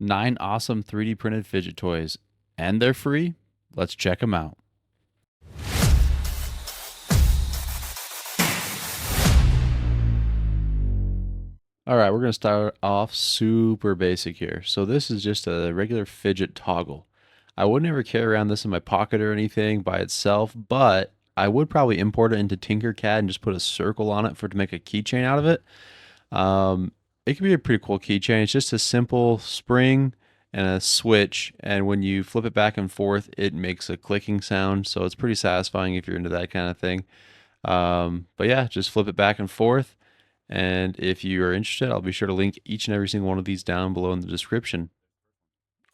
9 awesome 3D printed fidget toys, and they're free. Let's check them out. All right, we're going to start off super basic here. So this is just a regular fidget toggle. I would never carry around this in my pocket or anything by itself, but I would probably import it into Tinkercad and just put a circle on it to make a keychain out of it. It can be a pretty cool keychain. It's just a simple spring and a switch, and when you flip it back and forth, it makes a clicking sound. So it's pretty satisfying if you're into that kind of thing. But yeah, just flip it back and forth. And if you are interested, I'll be sure to link each and every single one of these down below in the description.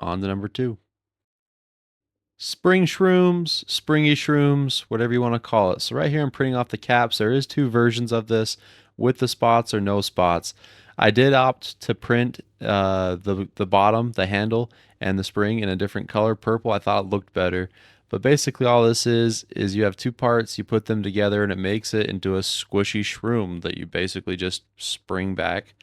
On to number 2. Spring shrooms, springy shrooms, whatever you want to call it. So right here I'm printing off the caps. There is 2 versions of this, with the spots or no spots. I did opt to print the bottom, the handle, and the spring in a different color, purple. I thought it looked better. But basically all this is you have 2 parts, you put them together, and it makes it into a squishy shroom that you basically just spring back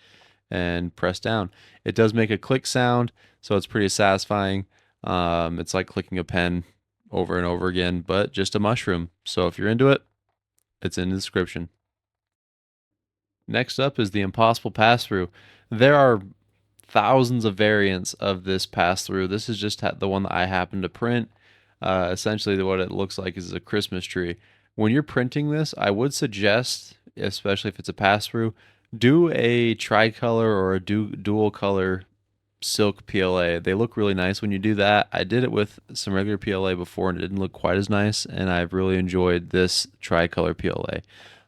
and press down. It does make a click sound, so it's pretty satisfying. It's like clicking a pen over and over again, but just a mushroom. So if you're into it, it's in the description. Next up is the Impossible Pass-Through. There are thousands of variants of this pass-through. This is just the one that I happen to print. Essentially, what it looks like is a Christmas tree. When you're printing this, I would suggest, especially if it's a pass-through, do a tricolor or a dual color silk PLA. They look really nice when you do that. I did it with some regular PLA before and it didn't look quite as nice, and I've really enjoyed this tricolor PLA.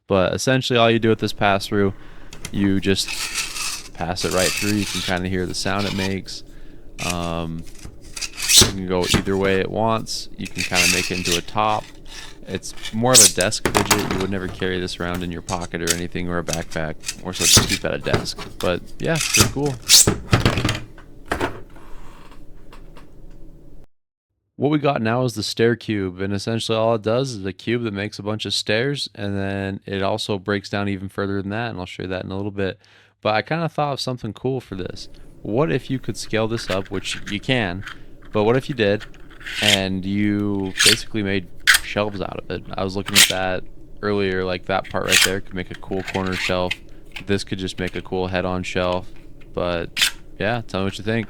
But essentially all you do with this pass through, you just pass it right through. You can kind of hear the sound it makes. You can go either way it wants. You can kind of make it into a top. It's more of a desk fidget. You would never carry this around in your pocket or anything, or a backpack, or so just keep at a desk. But yeah, pretty cool. What we got now is the Stair Cube, and essentially all it does is a cube that makes a bunch of stairs, and then it also breaks down even further than that, and I'll show you that in a little bit. But I kind of thought of something cool for this. What if you could scale this up, which you can, but what if you did, and you basically made shelves out of it? I was looking at that earlier, like that part right there could make a cool corner shelf. This could just make a cool head-on shelf. But yeah, tell me what you think.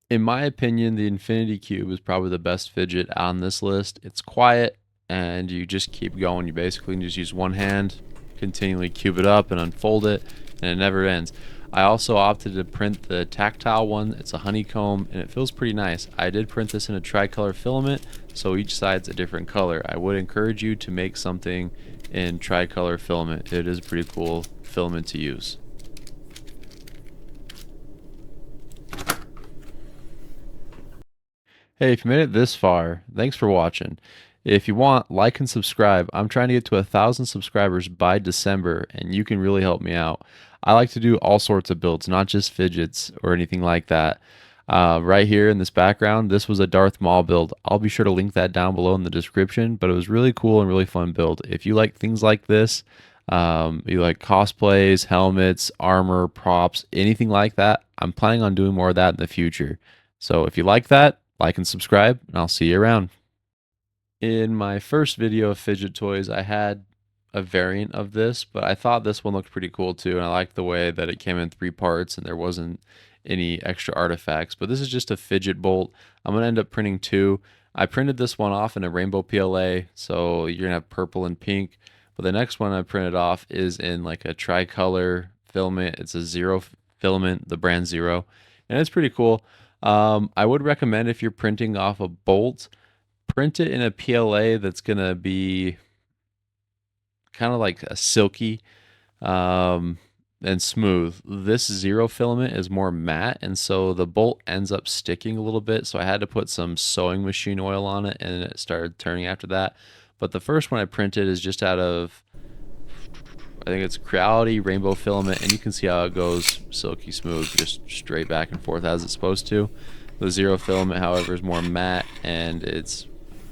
In my opinion, the Infinity Cube is probably the best fidget on this list. It's quiet, and you just keep going. You basically just use one hand, continually cube it up and unfold it, and it never ends. I also opted to print the tactile one. It's a honeycomb, and it feels pretty nice. I did print this in a tricolor filament, so each side's a different color. I would encourage you to make something in tricolor filament. It is a pretty cool filament to use. Hey, if you made it this far, thanks for watching. If you want, like and subscribe. I'm trying to get to 1,000 subscribers by December, and you can really help me out. I like to do all sorts of builds, not just fidgets or anything like that. Right here in this background, this was a Darth Maul build. I'll be sure to link that down below in the description, but it was really cool and really fun build. If you like things like this, you like cosplays, helmets, armor, props, anything like that, I'm planning on doing more of that in the future. So if you like that, like and subscribe, and I'll see you around. In my first video of fidget toys, I had a variant of this, but I thought this one looked pretty cool too, and I liked the way that it came in 3 parts and there wasn't any extra artifacts. But this is just a fidget bolt. I'm going to end up printing 2. I printed this one off in a rainbow PLA, so you're going to have purple and pink. But the next one I printed off is in like a tricolor filament. It's a Zero filament, the brand Zero, and it's pretty cool. I would recommend, if you're printing off a bolt, print it in a PLA that's gonna be kind of like a silky and smooth. This Zero filament is more matte, and so the bolt ends up sticking a little bit, so I had to put some sewing machine oil on it, and it started turning after that. But the first one I printed is just out of, I think it's Creality Rainbow filament, and you can see how it goes silky smooth, just straight back and forth as it's supposed to. The Zero filament, however, is more matte, and it's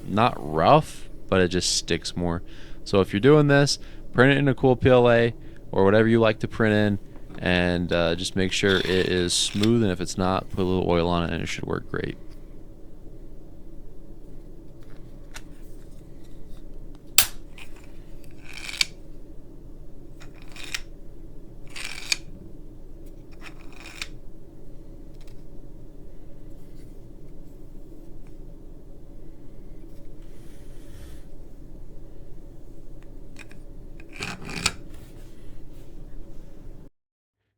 not rough, but it just sticks more. So if you're doing this, Print it in a cool PLA or whatever you like to print in, and just make sure it is smooth, and if it's not, put a little oil on it and it should work great.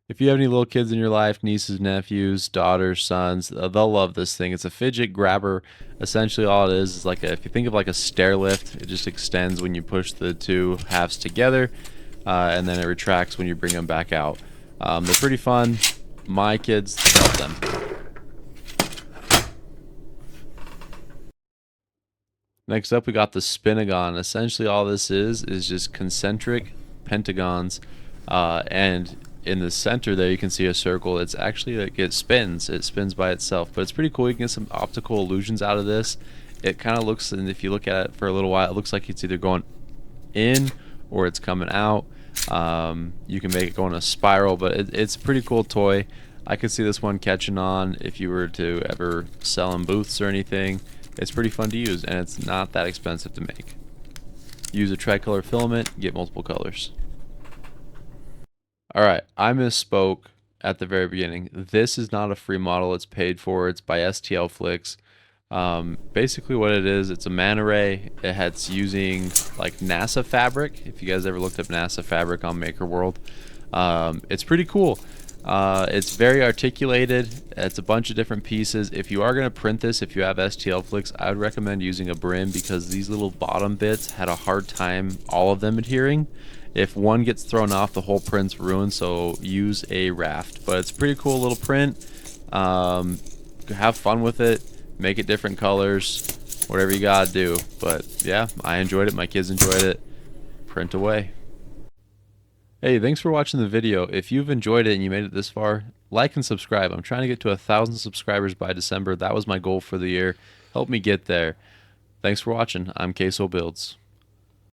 If you have any little kids in your life, nieces, nephews, daughters, sons, they'll love this thing. It's a fidget grabber. Essentially, all it is like if you think of like a stair lift, it just extends when you push the two halves together, and then it retracts when you bring them back out. They're pretty fun. My kids love them. Next up, we got the Spinnagon. Essentially, all this is just concentric pentagons, and in the center there you can see a circle. It's actually like it spins by itself, but it's pretty cool. You can get some optical illusions out of this. It kind of looks, and if you look at it for a little while, it looks like it's either going in or it's coming out. You can make it go in a spiral, but it's a pretty cool toy. I could see this one catching on if you were to ever sell in booths or anything. It's pretty fun to use, and it's not that expensive to make. Use a tricolor filament, get multiple colors. Alright, I misspoke at the very beginning. This is not a free model, it's paid for. It's by FLiX. Basically what it is, it's a manta ray. It's using like NASA fabric. If you guys ever looked up NASA fabric on Maker World, it's pretty cool. It's very articulated. It's a bunch of different pieces. If you are going to print this, if you have FLiX, I would recommend using a brim, because these little bottom bits had a hard time all of them adhering. If one gets thrown off, the whole print's ruined, so use a raft. But it's a pretty cool little print. Have fun with it. Make it different colors. Whatever you gotta do. But yeah, I enjoyed it. My kids enjoyed it. Print away. Hey, thanks for watching the video. If you've enjoyed it and you made it this far, like and subscribe. I'm trying to get to 1,000 subscribers by December. That was my goal for the year. Help me get there. Thanks for watching. I'm Queso Builds.